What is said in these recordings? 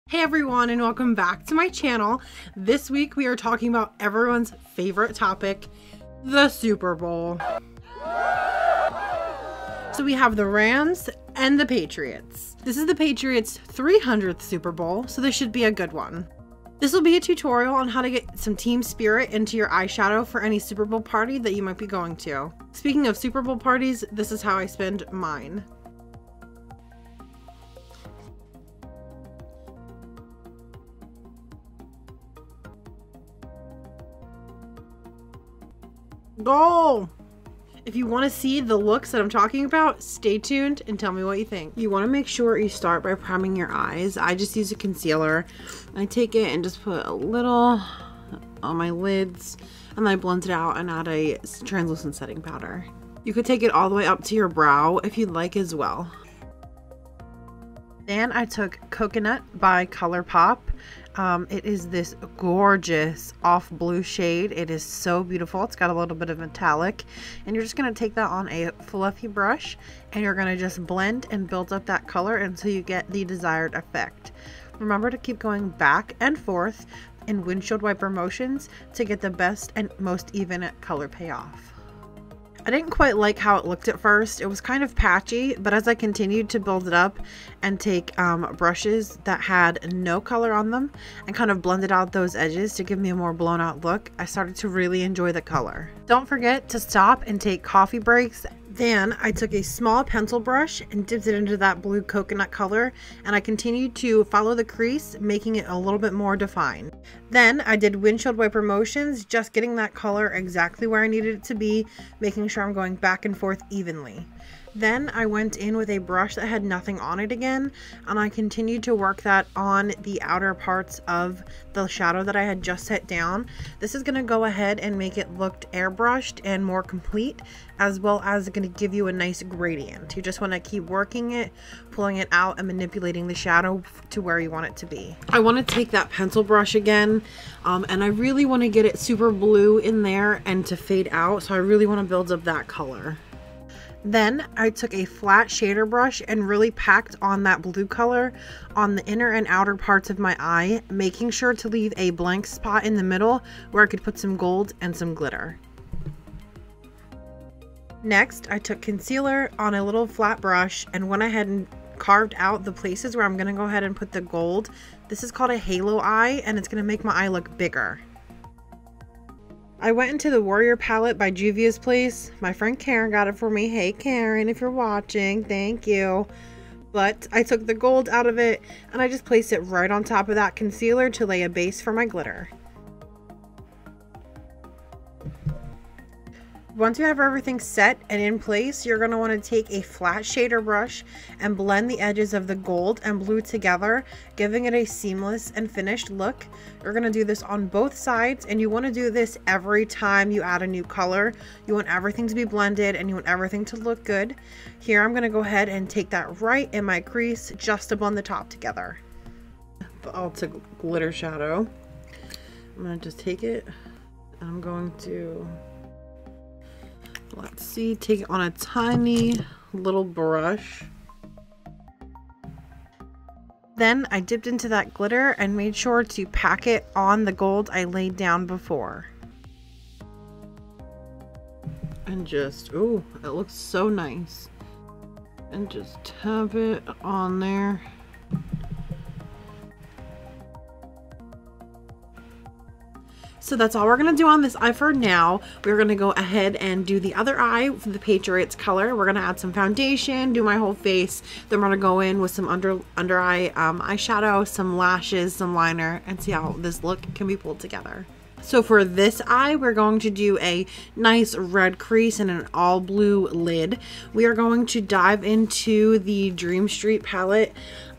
Hey everyone, and welcome back to my channel. This week we are talking about everyone's favorite topic, the Super Bowl. So we have the Rams and the Patriots. This is the Patriots' 300th Super Bowl, so this should be a good one. This will be a tutorial on how to get some team spirit into your eyeshadow for any Super Bowl party that you might be going to. Speaking of Super Bowl parties, this is how I spend mine. Go! If you want to see the looks that I'm talking about, stay tuned and tell me what you think. You want to make sure you start by priming your eyes. I just use a concealer. I take it and just put a little on my lids, and then I blend it out and add a translucent setting powder. You could take it all the way up to your brow if you'd like as well. Then I took Coconut by ColourPop. It is this gorgeous off blue shade. It is so beautiful. It's got a little bit of metallic, and you're just going to take that on a fluffy brush and you're going to just blend and build up that color until you get the desired effect. Remember to keep going back and forth in windshield wiper motions to get the best and most even color payoff. I didn't quite like how it looked at first. It was kind of patchy, but as I continued to build it up and take brushes that had no color on them and kind of blended out those edges to give me a more blown out look, I started to really enjoy the color. Don't forget to stop and take coffee breaks. Then I took a small pencil brush and dipped it into that blue coconut color, and I continued to follow the crease, making it a little bit more defined. Then I did windshield wiper motions, just getting that color exactly where I needed it to be, making sure I'm going back and forth evenly. Then I went in with a brush that had nothing on it again, and I continued to work that on the outer parts of the shadow that I had just set down. This is going to go ahead and make it look airbrushed and more complete, as well as going to give you a nice gradient. You just want to keep working it, pulling it out, and manipulating the shadow to where you want it to be. I want to take that pencil brush again, and I really want to get it super blue in there and to fade out, so I really want to build up that color. Then I took a flat shader brush and really packed on that blue color on the inner and outer parts of my eye, making sure to leave a blank spot in the middle where I could put some gold and some glitter. Next, I took concealer on a little flat brush and went ahead and carved out the places where I'm going to go ahead and put the gold. This is called a halo eye, and it's going to make my eye look bigger. I went into the Warrior palette by Juvia's Place. My friend Karen got it for me. Hey Karen, if you're watching, thank you. But I took the gold out of it and I just placed it right on top of that concealer to lay a base for my glitter. Once you have everything set and in place, you're going to want to take a flat shader brush and blend the edges of the gold and blue together, giving it a seamless and finished look. You're going to do this on both sides, and you want to do this every time you add a new color. You want everything to be blended and you want everything to look good. Here I'm going to go ahead and take that right in my crease just to blend the top together. I'll take glitter shadow. I'm going to just take it. I'm going to... let's see, take it on a tiny little brush. Then I dipped into that glitter and made sure to pack it on the gold I laid down before. And just, oh, it looks so nice. And just tap it on there. So that's all we're going to do on this eye for now. We're going to go ahead and do the other eye for the Patriots color. We're going to add some foundation, do my whole face. Then we're going to go in with some under eye eyeshadow, some lashes, some liner, and see how this look can be pulled together. So for this eye, we're going to do a nice red crease and an all blue lid. We are going to dive into the Dream Street palette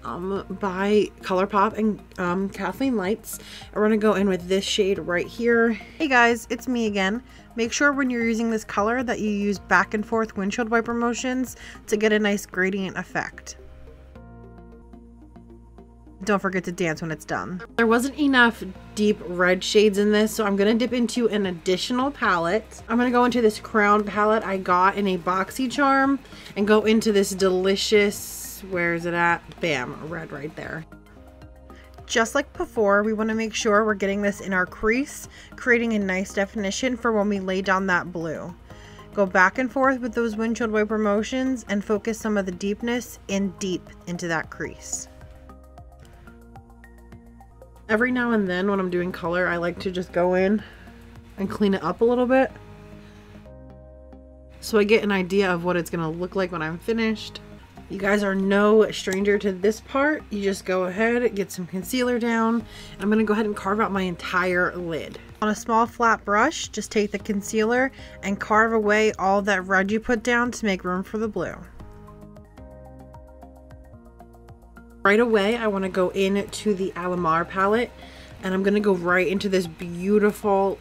by ColourPop and Kathleen lights. And we're gonna go in with this shade right here. Hey guys, it's me again. Make sure when you're using this color that you use back and forth windshield wiper motions to get a nice gradient effect. Don't forget to dance when it's done. There wasn't enough deep red shades in this, so I'm going to dip into an additional palette. I'm going to go into this Crowne palette I got in a boxy charm and go into this delicious, where is it at? Bam, red right there. Just like before, we want to make sure we're getting this in our crease, creating a nice definition for when we lay down that blue. Go back and forth with those windshield wiper motions and focus some of the deepness in deep into that crease. Every now and then when I'm doing color, I like to just go in and clean it up a little bit, so I get an idea of what it's going to look like when I'm finished. You guys are no stranger to this part. You just go ahead, get some concealer down, and I'm going to go ahead and carve out my entire lid. On a small flat brush, just take the concealer and carve away all that red you put down to make room for the blue. Right away, I want to go into the Alamar palette, and I'm going to go right into this beautiful,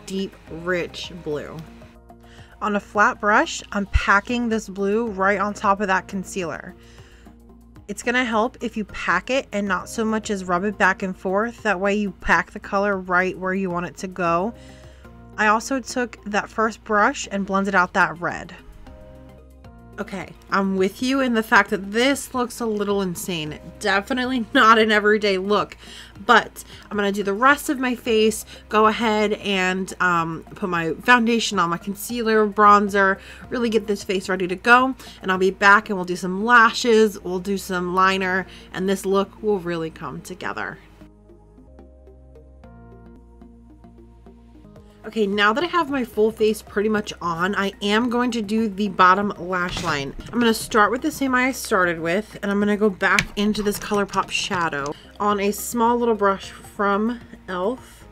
deep, rich blue. On a flat brush, I'm packing this blue right on top of that concealer. It's going to help if you pack it and not so much as rub it back and forth. That way you pack the color right where you want it to go. I also took that first brush and blended out that red. Okay, I'm with you in the fact that this looks a little insane. Definitely not an everyday look, but I'm gonna do the rest of my face, go ahead and put my foundation on, my concealer, bronzer, really get this face ready to go, and I'll be back and we'll do some lashes, we'll do some liner, and this look will really come together. Okay, now that I have my full face pretty much on, I am going to do the bottom lash line. I'm going to start with the same eye I started with, and I'm going to go back into this ColourPop shadow on a small little brush from e.l.f.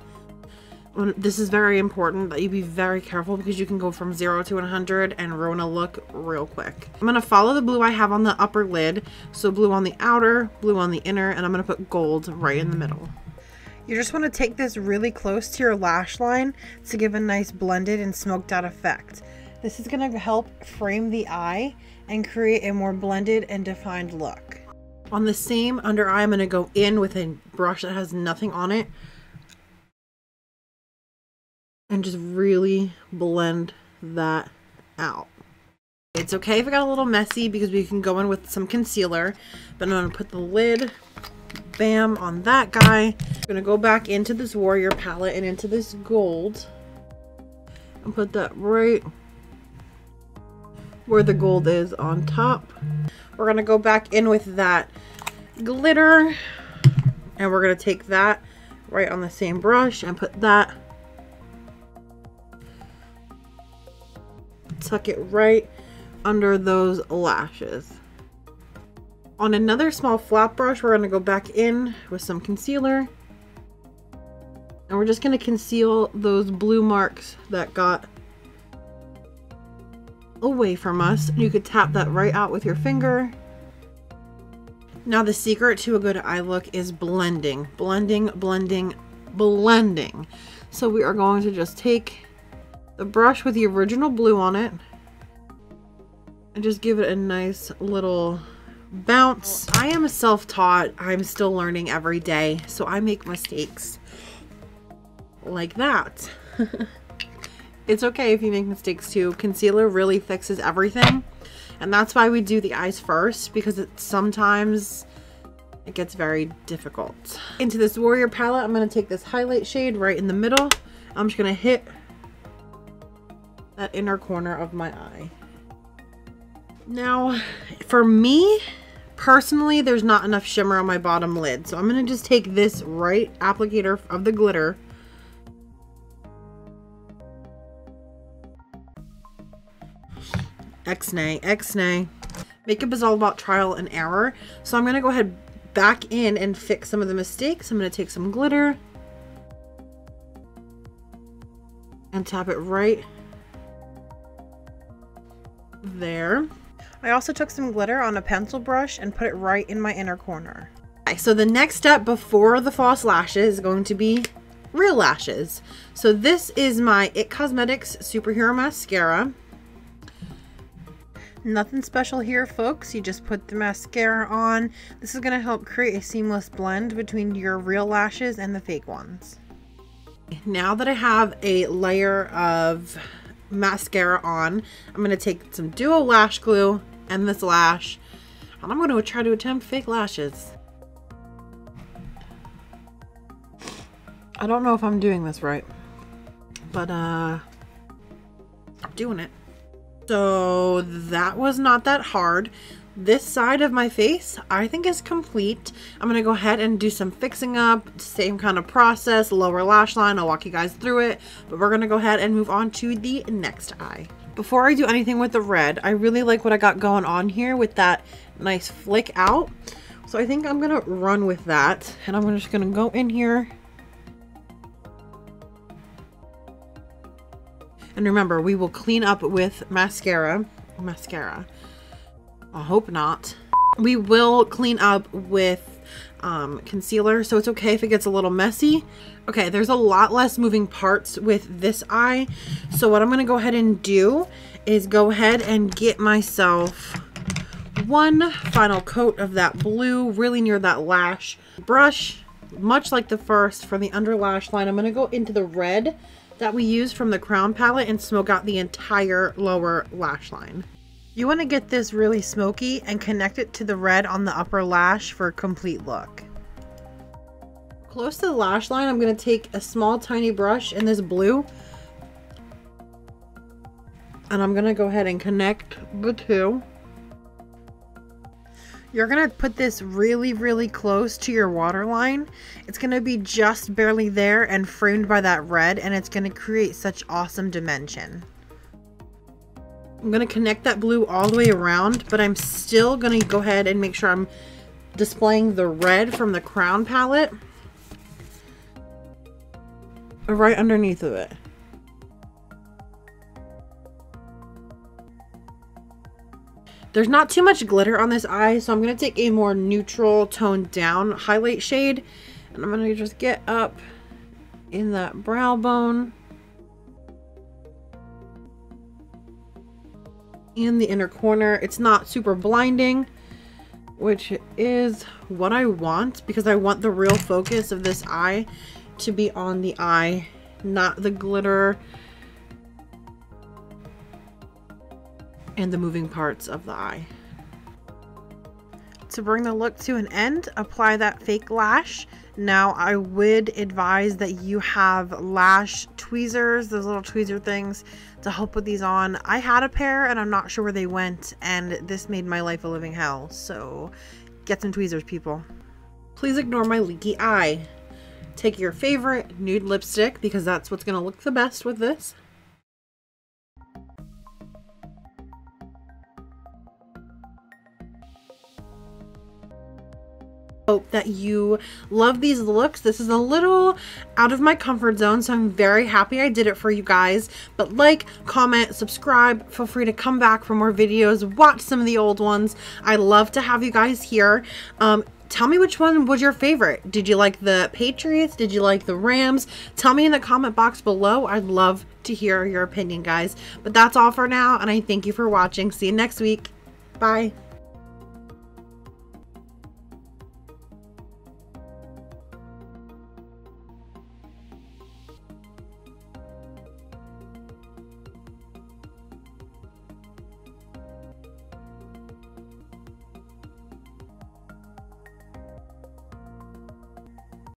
This is very important that you be very careful because you can go from 0 to 100 and ruin a look real quick. I'm going to follow the blue I have on the upper lid, so blue on the outer, blue on the inner, and I'm going to put gold right in the middle. You just want to take this really close to your lash line to give a nice blended and smoked out effect. This is going to help frame the eye and create a more blended and defined look. On the same under eye, I'm going to go in with a brush that has nothing on it and just really blend that out. It's okay if it got a little messy because we can go in with some concealer, but I'm going to put the lid, bam, on that guy. I'm gonna go back into this Warrior palette and into this gold and put that right where the gold is on top. We're gonna go back in with that glitter, and we're gonna take that right on the same brush and put that, tuck it right under those lashes. On another small flat brush, we're going to go back in with some concealer, and we're just going to conceal those blue marks that got away from us. You could tap that right out with your finger. Now the secret to a good eye look is blending, blending, blending, blending. So we are going to just take the brush with the original blue on it and just give it a nice little bounce. I am self-taught. I'm still learning every day, so I make mistakes like that. It's okay if you make mistakes too. Concealer really fixes everything, and that's why we do the eyes first, because sometimes it gets very difficult. Into this Warrior palette, I'm going to take this highlight shade right in the middle. I'm just going to hit that inner corner of my eye. Now, for me, personally, there's not enough shimmer on my bottom lid. So I'm going to just take this right applicator of the glitter. X-nay, X-nay. Makeup is all about trial and error. So I'm going to go ahead back in and fix some of the mistakes. I'm going to take some glitter and tap it right there. I also took some glitter on a pencil brush and put it right in my inner corner. Okay, so the next step before the false lashes is going to be real lashes. So this is my IT Cosmetics Superhero Mascara. Nothing special here, folks. You just put the mascara on. This is going to help create a seamless blend between your real lashes and the fake ones. Now that I have a layer of mascara on, I'm going to take some duo lash glue and this lash, and I'm going to try to attempt fake lashes. I don't know if I'm doing this right, but doing it. So that was not that hard. This side of my face I think is complete. I'm gonna go ahead and do some fixing up, same kind of process, lower lash line. I'll walk you guys through it, but we're gonna go ahead and move on to the next eye. Before I do anything with the red, I really like what I got going on here with that nice flick out. So I think I'm gonna run with that, and I'm just gonna go in here. And remember, we will clean up with mascara. I hope not. We will clean up with concealer, so it's okay if it gets a little messy. Okay, there's a lot less moving parts with this eye. So what I'm gonna go ahead and do is go ahead and get myself one final coat of that blue really near that lash brush, much like the first for the under lash line. I'm gonna go into the red that we used from the Crowne palette and smoke out the entire lower lash line. You want to get this really smoky and connect it to the red on the upper lash for a complete look. Close to the lash line, I'm going to take a small tiny brush in this blue, and I'm going to go ahead and connect the two. You're going to put this really, really close to your waterline. It's going to be just barely there and framed by that red, and it's going to create such awesome dimension. I'm going to connect that blue all the way around, but I'm still going to go ahead and make sure I'm displaying the red from the Crowne palette right underneath of it. There's not too much glitter on this eye, so I'm going to take a more neutral, toned down highlight shade, and I'm going to just get up in that brow bone in the inner corner. It's not super blinding, which is what I want, because I want the real focus of this eye to be on the eye, not the glitter and the moving parts of the eye. To bring the look to an end, apply that fake lash. Now I would advise that you have lash tweezers, those little tweezer things, to help with these on. I had a pair and I'm not sure where they went, and this made my life a living hell. So get some tweezers, people. Please ignore my leaky eye. Take your favorite nude lipstick, because that's what's gonna look the best with this. Hope that you love these looks. This is a little out of my comfort zone, so I'm very happy I did it for you guys. But like, comment, subscribe, feel free to come back for more videos, watch some of the old ones. I love to have you guys here. Tell me which one was your favorite. Did you like the Patriots? Did you like the Rams? Tell me in the comment box below. I'd love to hear your opinion, guys. But that's all for now, and I thank you for watching. See you next week. Bye.